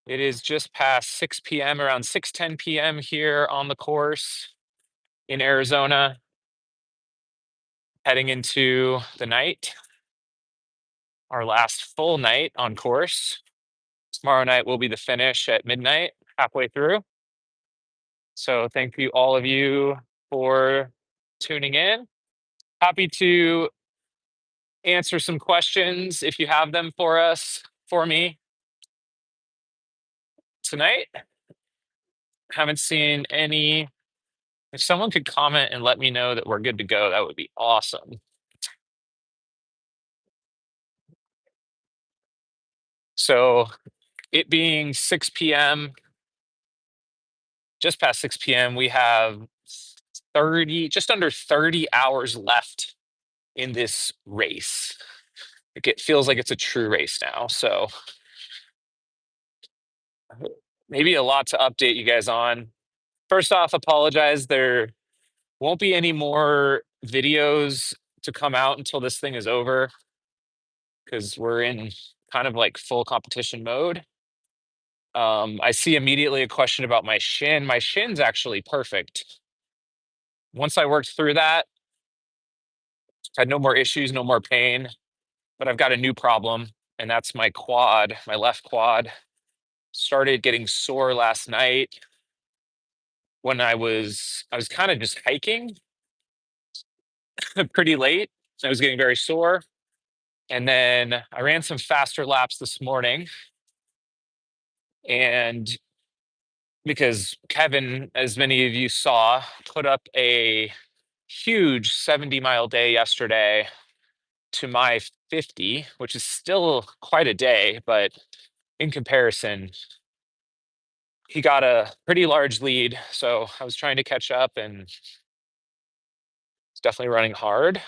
It is just past 6 p.m., around 6:10 p.m. here on the course in Arizona, heading into the night, our last full night on course. Tomorrow night will be the finish at midnight, halfway through. So thank you, all of you, for tuning in. Happy to answer some questions if you have them for me tonight. Haven't seen any. If someone could comment and let me know that we're good to go, that would be awesome. So, it being 6 p.m., just past 6 p.m., we have 30, just under 30 hours left in this race. It feels like it's a true race now. So, maybe a lot to update you guys on. First off, apologize. There won't be any more videos to come out until this thing is over because we're in kind of like full competition mode. I see immediately a question about my shin. My shin's actually perfect. Once I worked through that, had no more issues, no more pain, but I've got a new problem, and that's my quad, my left quad. Started getting sore last night when I was kind of just hiking pretty late. I was getting very sore. And then I ran some faster laps this morning. And because Kevin, as many of you saw, put up a huge 70-mile day yesterday to my 50, which is still quite a day, but in comparison, he got a pretty large lead. So I was trying to catch up and it's definitely running hard.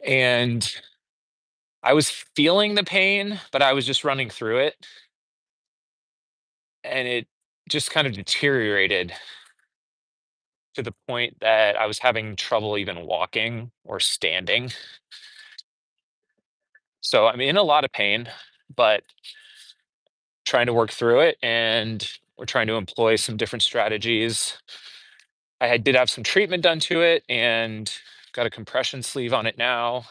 And I was feeling the pain, but I was just running through it. And it just kind of deteriorated to the point that I was having trouble even walking or standing. So I'm in a lot of pain, but trying to work through it, and we're trying to employ some different strategies. Did have some treatment done to it and got a compression sleeve on it now.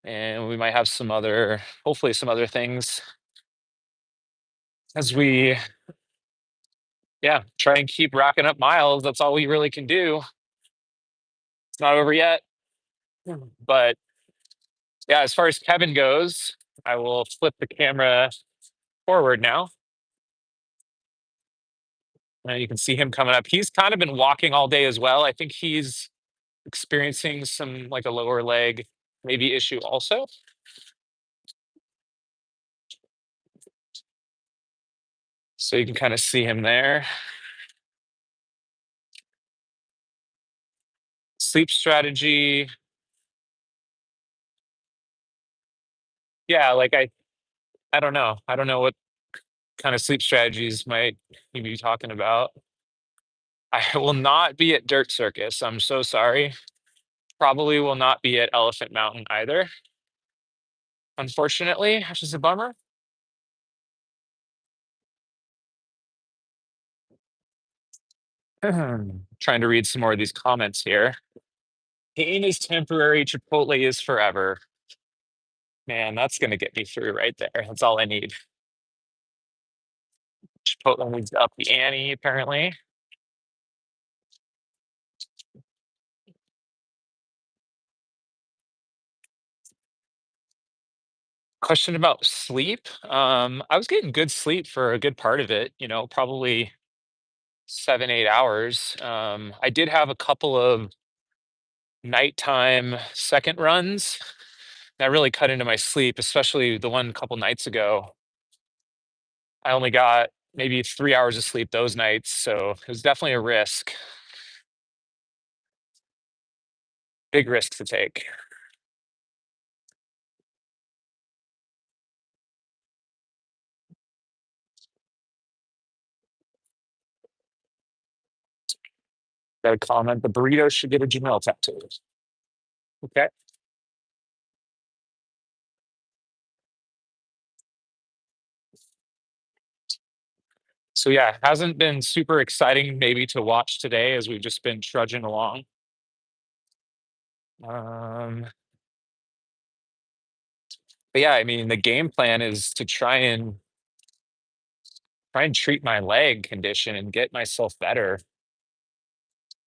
And we might have hopefully some other things as we, yeah, try and keep racking up miles. That's all we really can do. It's not over yet. But yeah, as far as Kevin goes, I will flip the camera forward now. And you can see him coming up. He's kind of been walking all day as well. I think he's experiencing some like a lower leg maybe issue also. So you can kind of see him there. Sleep strategy. Yeah, like I don't know. I don't know what kind of sleep strategies might you be talking about. I will not be at Dirt Circus. I'm so sorry. Probably will not be at Elephant Mountain either, unfortunately, which is a bummer. Trying to read some more of these comments here. Pain is temporary, Chipotle is forever. Man, that's gonna get me through right there. That's all I need. Chipotle needs to up the ante, apparently. Question about sleep. I was getting good sleep for a good part of it, probably 7, 8 hours. I did have a couple of nighttime second runs that really cut into my sleep, especially the one couple nights ago. I only got maybe 3 hours of sleep those nights, so it was definitely a risk, big risk to take. Got a comment. The burrito should get a Jamil tattoo. Okay. So yeah, hasn't been super exciting maybe to watch today as we've just been trudging along. Um, but yeah, I mean, the game plan is to try and treat my leg condition and get myself better,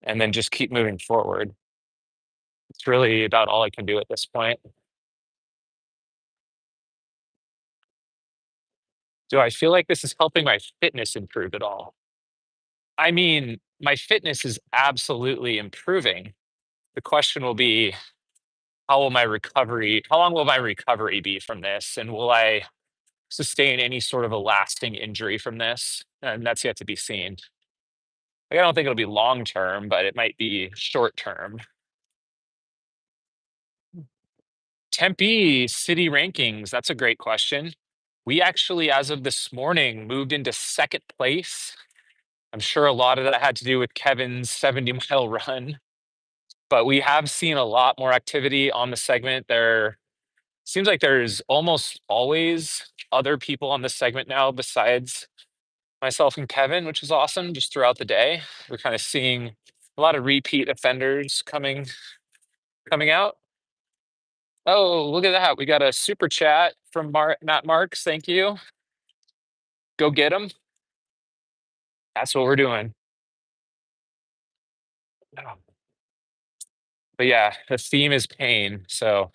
and then just keep moving forward. It's really about all I can do at this point. Do I feel like this is helping my fitness improve at all? I mean, my fitness is absolutely improving. The question will be, how long will my recovery be from this? And will I sustain any sort of a lasting injury from this? And that's yet to be seen. Like, I don't think it'll be long term, but it might be short term. Tempe city rankings, that's a great question. We actually, as of this morning, moved into second place. I'm sure a lot of that had to do with Kevin's 70-mile run, but we have seen a lot more activity on the segment. There seems like there's almost always other people on the segment now besides myself and Kevin, which is awesome just throughout the day. We're kind of seeing a lot of repeat offenders coming out. Oh, look at that. We got a super chat from Matt Marks. Thank you. Go get him. That's what we're doing. But yeah, the theme is pain. So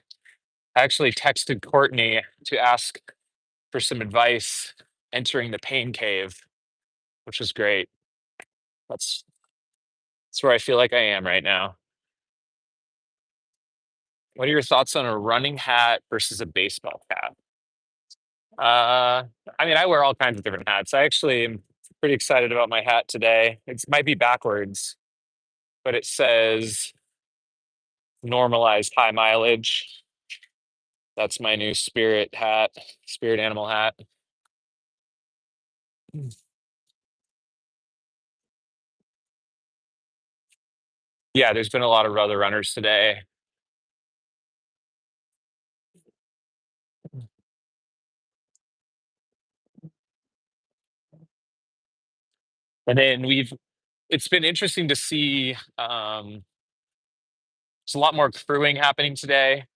I actually texted Courtney to ask for some advice entering the pain cave, which was great. That's that's where I feel like I am right now. What are your thoughts on a running hat versus a baseball cap? Uh, I mean, I wear all kinds of different hats. I actually am pretty excited about my hat today. It might be backwards, but it says normalized high mileage. That's my new spirit animal hat. Yeah, there's been a lot of other runners today. And then it's been interesting to see there's a lot more crewing happening today,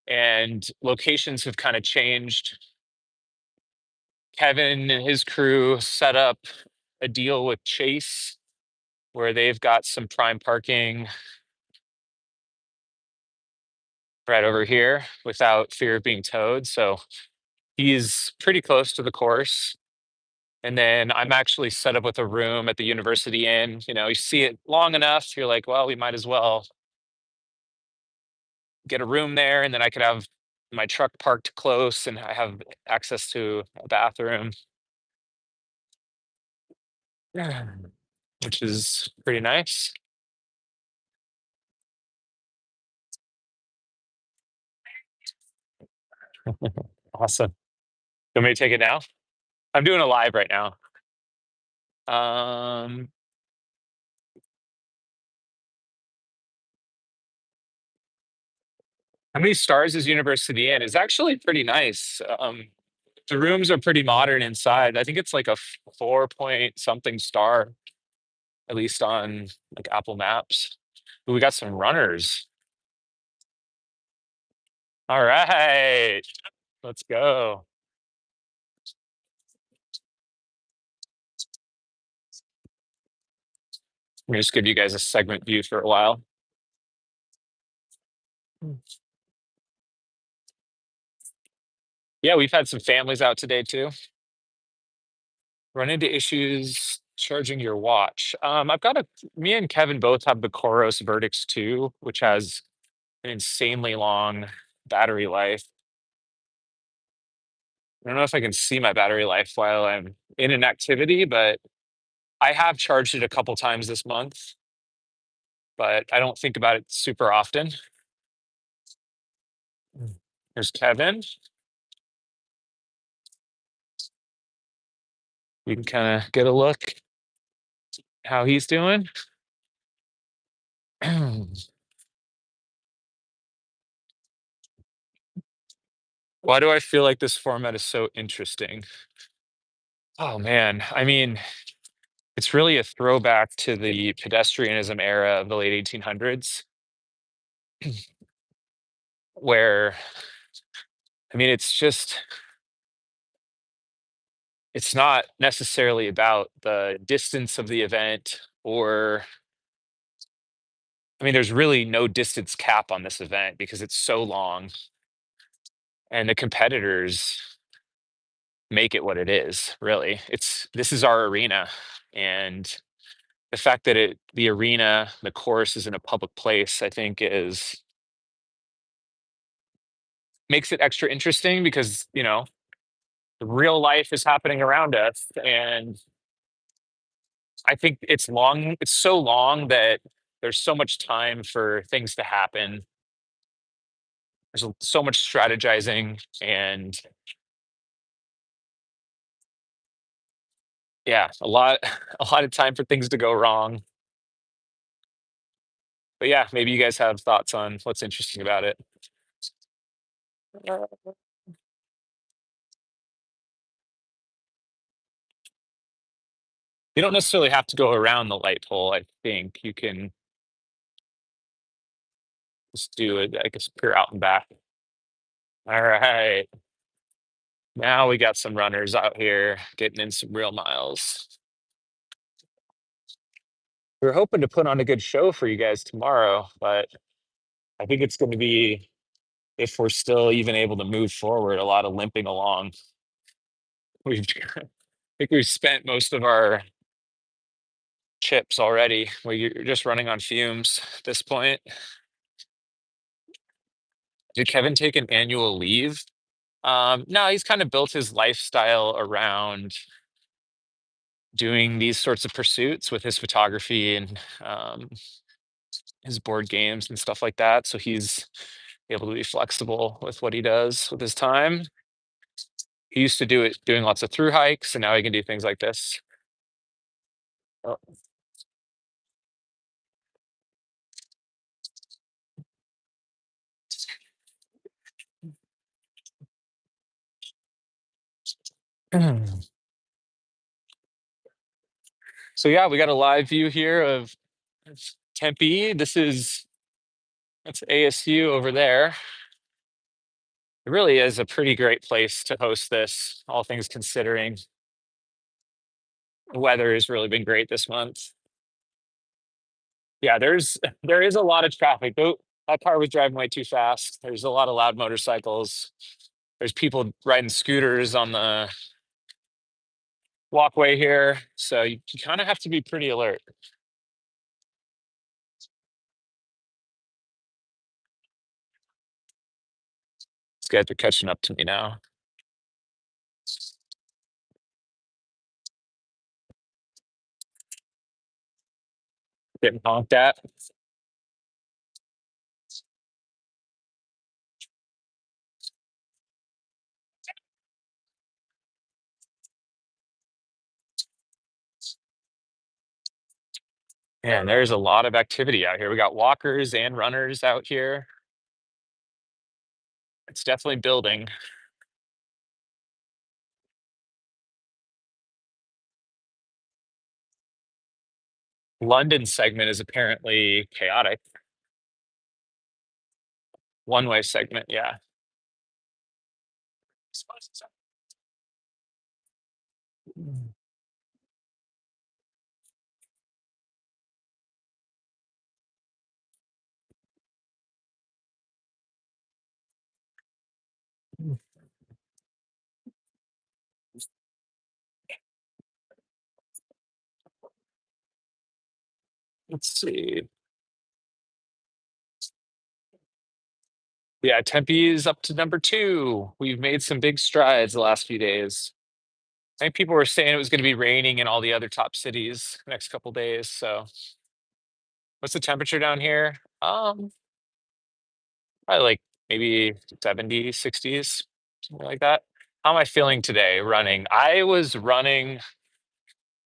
and locations have kind of changed. Kevin and his crew set up a deal with Chase where they've got some prime parking right over here without fear of being towed. So he's pretty close to the course. And then I'm actually set up with a room at the University Inn. You know, you see it long enough, you're like, well, we might as well get a room there. And then I could have my truck parked close and I have access to a bathroom, yeah, which is pretty nice. Awesome. You want me to take it now? I'm doing a live right now. Um, how many stars is University Inn? It's actually pretty nice. The rooms are pretty modern inside. I think it's like a 4 point something star, at least on like Apple Maps. Ooh, we got some runners. All right, let's go. I'm gonna just give you guys a segment view for a while. Yeah, we've had some families out today too. Run into issues charging your watch. Me and Kevin both have the Koros Verdix 2, which has an insanely long battery life. I don't know if I can see my battery life while I'm in an activity, but I have charged it a couple times this month, but I don't think about it super often. Here's Kevin. You can kind of get a look how he's doing. Why do I feel like this format is so interesting? Oh man, I mean, it's really a throwback to the pedestrianism era of the late 1800s, where I mean, it's not necessarily about the distance of the event or I mean, there's really no distance cap on this event because it's so long and the competitors make it what it is, really. This is our arena. And the fact that the arena, the course is in a public place, I think is makes it extra interesting because, the real life is happening around us. And I think it's so long that there's so much time for things to happen. So much strategizing and yeah, a lot of time for things to go wrong. But yeah, maybe you guys have thoughts on what's interesting about it. You don't necessarily have to go around the light pole. I think you can just do it, I guess, pure out and back. All right. Now we got some runners out here getting in some real miles. We are hoping to put on a good show for you guys tomorrow, but I think it's going to be, if we're still even able to move forward, a lot of limping along. I think we've spent most of our chips already. You're just running on fumes at this point. Did Kevin take an annual leave? No, he's kind of built his lifestyle around doing these sorts of pursuits with his photography and his board games and stuff like that. So he's able to be flexible with what he does with his time. He used to do it doing lots of through hikes, and now he can do things like this. Oh. So yeah, we got a live view here of Tempe. That's ASU over there. It really is a pretty great place to host this, all things considering. The weather has really been great this month. Yeah, there is a lot of traffic. Though that car was driving way too fast. There's a lot of loud motorcycles. There's people riding scooters on the walkway here, so you kind of have to be pretty alert. These guys are catching up to me now. Getting honked at. Man, there's a lot of activity out here. We got walkers and runners out here. It's definitely building. London segment is apparently chaotic. One way segment, yeah. Let's see. Yeah, Tempe is up to number 2. We've made some big strides the last few days. I think people were saying it was going to be raining in all the other top cities the next couple days. So, what's the temperature down here? Probably like maybe 70, 60s, something like that. How am I feeling today running? I was running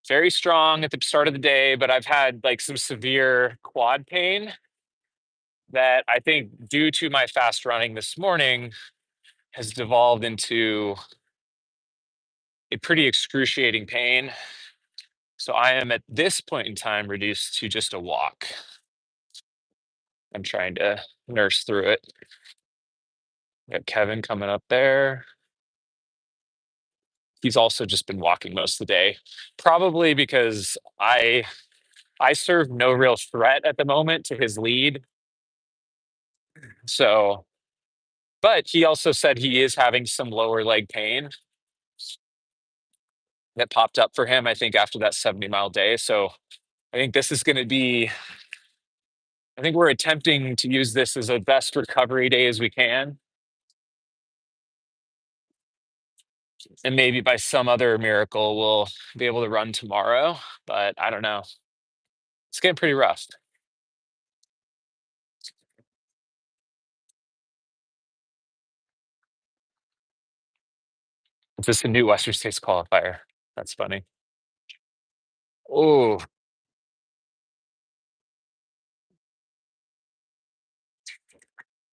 very strong at the start of the day, but I've had like some severe quad pain that I think, due to my fast running this morning, has devolved into a pretty excruciating pain. So I am at this point in time reduced to just a walk. I'm trying to nurse through it. Got Kevin coming up there. He's also just been walking most of the day, probably because I serve no real threat at the moment to his lead. So, but he also said he is having some lower leg pain that popped up for him, I think, after that 70-mile day. So I think this is going to be, I think we're attempting to use this as a best recovery day as we can. And maybe by some other miracle, we'll be able to run tomorrow. But I don't know. It's getting pretty rough. Is this a new Western States qualifier? That's funny. Oh,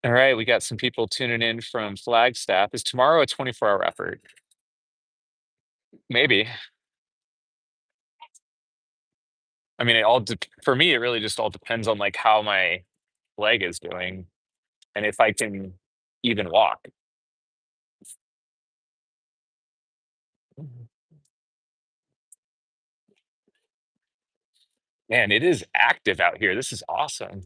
all right. We got some people tuning in from Flagstaff. Is tomorrow a 24-hour effort? Maybe. I mean, for me, it really just all depends on like how my leg is doing and if I can even walk. Man, it is active out here. This is awesome.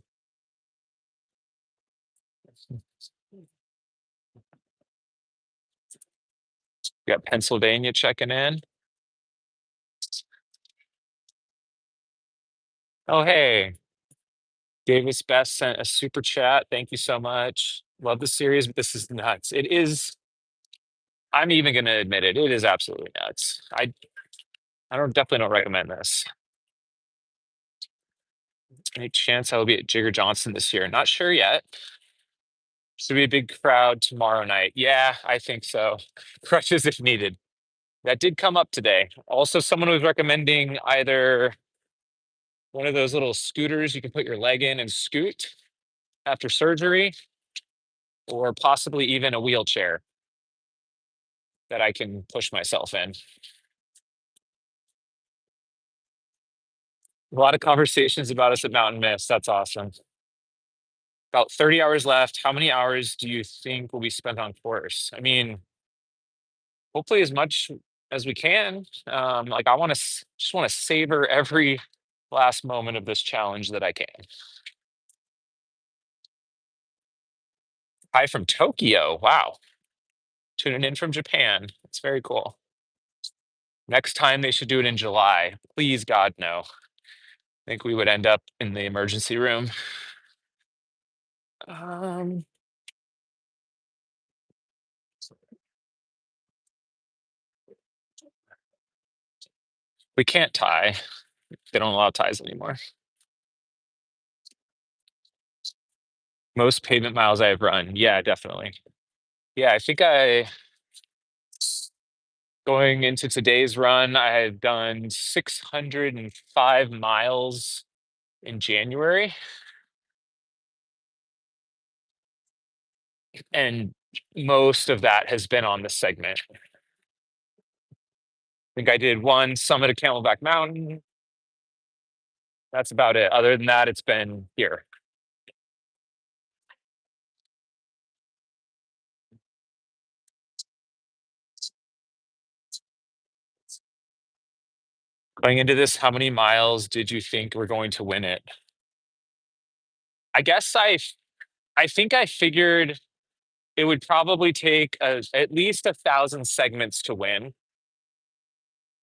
We got Pennsylvania checking in. Oh, hey, Davis Best sent a super chat. Thank you so much. Love the series, but this is nuts. It is. I'm even going to admit it. It is absolutely nuts. I don't definitely don't recommend this. Any chance I will be at Jigger Johnson this year? Not sure yet. Should be a big crowd tomorrow night. Yeah, I think so. Crutches if needed. That did come up today. Also, someone was recommending either one of those little scooters you can put your leg in and scoot after surgery, or possibly even a wheelchair that I can push myself in. A lot of conversations about us at Mountain Mist. That's awesome. About 30 hours left. How many hours do you think will be spent on course? I mean, hopefully as much as we can. Like I want to just want to savor every last moment of this challenge that I can. Hi from Tokyo. Wow. Tuning in from Japan. It's very cool. Next time they should do it in July. Please, God, no. I think we would end up in the emergency room. Um, we can't tie. They don't allow ties anymore. Most pavement miles I have run. Yeah, definitely. Yeah, I think going into today's run, I had done 605 miles in January, and most of that has been on the segment. I think I did one summit of Camelback Mountain. That's about it. Other than that, it's been here. Going into this, how many miles did you think were going to win it? I guess I think I figured it would probably take at least 1,000 segments to win.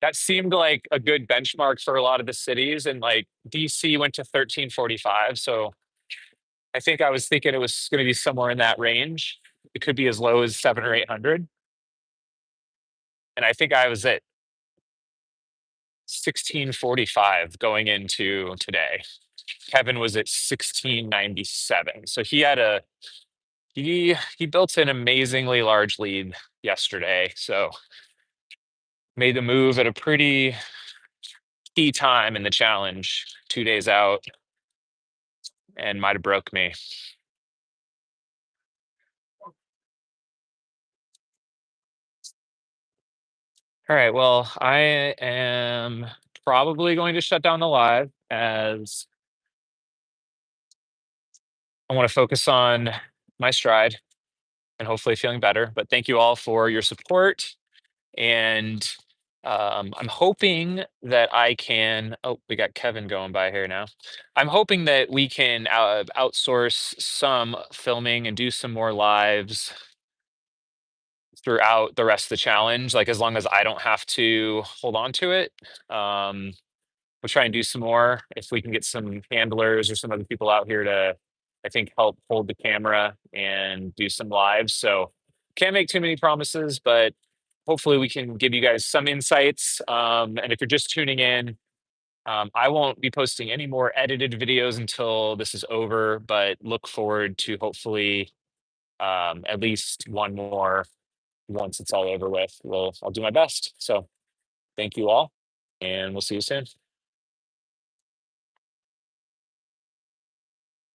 That seemed like a good benchmark for a lot of the cities, and like DC went to 1345. So I think I was thinking it was going to be somewhere in that range. It could be as low as 700 or 800. And I think I was at 1645 going into today. Kevin was at 1697. So he built an amazingly large lead yesterday. So made the move at a pretty key time in the challenge, 2 days out, and might have broke me. All right. Well, I am probably going to shut down the live as I want to focus on my stride and hopefully feeling better. But thank you all for your support. And I'm hoping that I can. Oh, we got Kevin going by here now. I'm hoping that we can outsource some filming and do some more lives throughout the rest of the challenge, like as long as I don't have to hold on to it. Um, we'll try and do some more if we can get some handlers or some other people out here to, I think, help hold the camera and do some lives. So can't make too many promises, but hopefully we can give you guys some insights. And if you're just tuning in, I won't be posting any more edited videos until this is over, but look forward to hopefully at least one more once it's all over with. I'll do my best. So thank you all, and we'll see you soon.